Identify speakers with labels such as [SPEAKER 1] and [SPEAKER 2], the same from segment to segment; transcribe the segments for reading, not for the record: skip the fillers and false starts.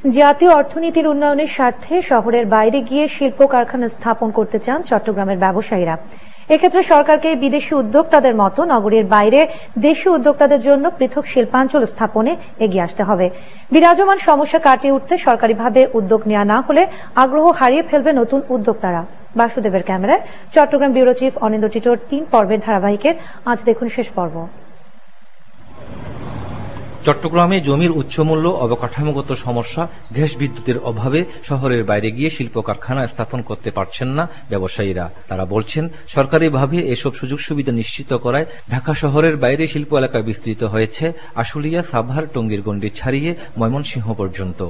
[SPEAKER 1] জাতীয় অর্থনীতির উন্নয়নের স্বার্থে শহরের বাইরে গিয়ে শিল্প কারখানা স্থাপন করতে চান চট্টগ্রামের ব্যবসায়ীরা। এক্ষেত্রে সরকারকে বিদেশি উদ্যোক্তাদের মতো নগরীর বাইরে দেশীয় উদ্যোক্তাদের জন্য পৃথক শিল্পাঞ্চল স্থাপনে এগিয়ে আসতে হবে। বিরাজমান সমস্যা কাটিয়ে উঠতে সরকারিভাবে উদ্যোগ নেওয়া না হলে আগ্রহ হারিয়ে ফেলবে নতুন উদ্যোক্তারা। বাসুদেবের ক্যামেরায় চট্টগ্রাম ব্যুরো চিফ অনিন্দ্য টিটোর 3 পর্বের ধারাবাহিকের আজ দেখুন শেষ পর্ব।
[SPEAKER 2] চট্টগ্রামে জমির উচ্চমূল্য, অবকাঠামোগত সমস্যা, গ্যাস বিদ্যুতের অভাবে শহরের বাইরে গিয়ে শিল্প কারখানা স্থাপন করতে পারছেন না ব্যবসায়ীরা। তারা বলছেন, সরকারিভাবে এসব সুযোগ সুবিধা নিশ্চিত করায় ঢাকা শহরের বাইরে শিল্প এলাকা বিস্তৃত হয়েছে আশুলিয়া, সাভার, টঙ্গীর গণ্ডি ছাড়িয়ে ময়মনসিংহ পর্যন্ত।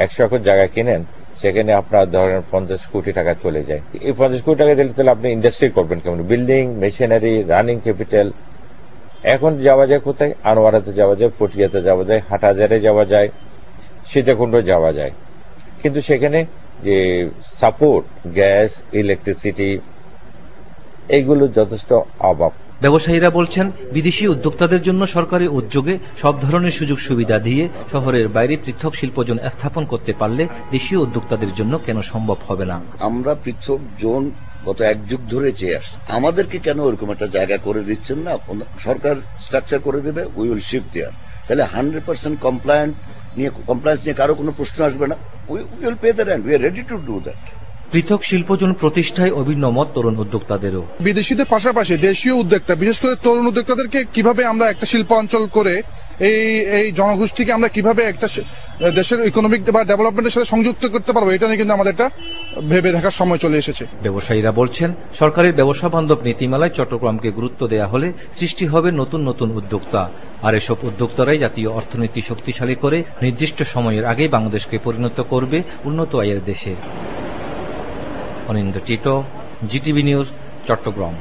[SPEAKER 3] 100 একর জায়গা কিনেন, সেখানে আপনার ধরেন 50 কোটি টাকা চলে যায়। এই 50 কোটি টাকা দিলে তাহলে আপনি ইন্ডাস্ট্রি করবেন কেমন? Building, machinery, running capital. এখন যাওয়া যায় কোথায়? আনোয়ারাতে যাওয়া যায়, ফটিয়াতে যাওয়া যায়, হাটহাজারে যাওয়া যায়, সীতাকুণ্ড যাওয়া যায়। কিন্তু সেখানে যে সাপোর্ট, গ্যাস, ইলেকট্রিসিটি, এইগুলো যথেষ্ট অভাব।
[SPEAKER 2] ব্যবসায়ীরা বলছেন, বিদেশি উদ্যোক্তাদের জন্য সরকারি উদ্যোগে সব ধরনের সুযোগ সুবিধা দিয়ে শহরের বাইরে পৃথক শিল্পজোন স্থাপন করতে পারলে দেশীয় উদ্যোক্তাদের জন্য কেন সম্ভব হবে না?
[SPEAKER 4] আমরা পৃথক জোন গত 1 যুগ ধরে চেয়ে আসছি, আমাদেরকে কেন ওরকম একটা জায়গা করে দিচ্ছেন না? সরকার স্ট্রাকচার করে দেবে, উই উইল শিফট দেয়ার। তাহলে 100% কমপ্লায়েন্স নিয়ে কারো কোনো প্রশ্ন আসবে না। We will pay the rent, we are ready to do that.
[SPEAKER 2] পৃথক শিল্পজোন প্রতিষ্ঠায় অভিন্ন মত তরুণ উদ্যোক্তাদেরও।
[SPEAKER 5] বিদেশিদের পাশাপাশি দেশীয় উদ্যোক্তা, বিশেষ করে তরুণ উদ্যোক্তাদেরকে কিভাবে আমরা একটা শিল্প অঞ্চল করে এই জনগোষ্ঠীকে আমরা কিভাবে একটা দেশের ইকোনমিক বা ডেভেলপমেন্টের সাথে সংযুক্ত করতে পারবো, এটা নিয়ে কিন্তু আমাদের একটা ভেবে দেখার সময় চলে এসেছে।
[SPEAKER 2] ব্যবসায়ীরা বলছেন, সরকারের ব্যবসা বান্ধব নীতিমালায় চট্টগ্রামকে গুরুত্ব দেয়া হলে সৃষ্টি হবে নতুন নতুন উদ্যোক্তা। আর এসব উদ্যোক্তারাই জাতীয় অর্থনীতি শক্তিশালী করে নির্দিষ্ট সময়ের আগেই বাংলাদেশকে পরিণত করবে উন্নত আয়ের দেশে। অনিন্দ্য টিটো, জিটিভি নিউজ, চট্টগ্রাম।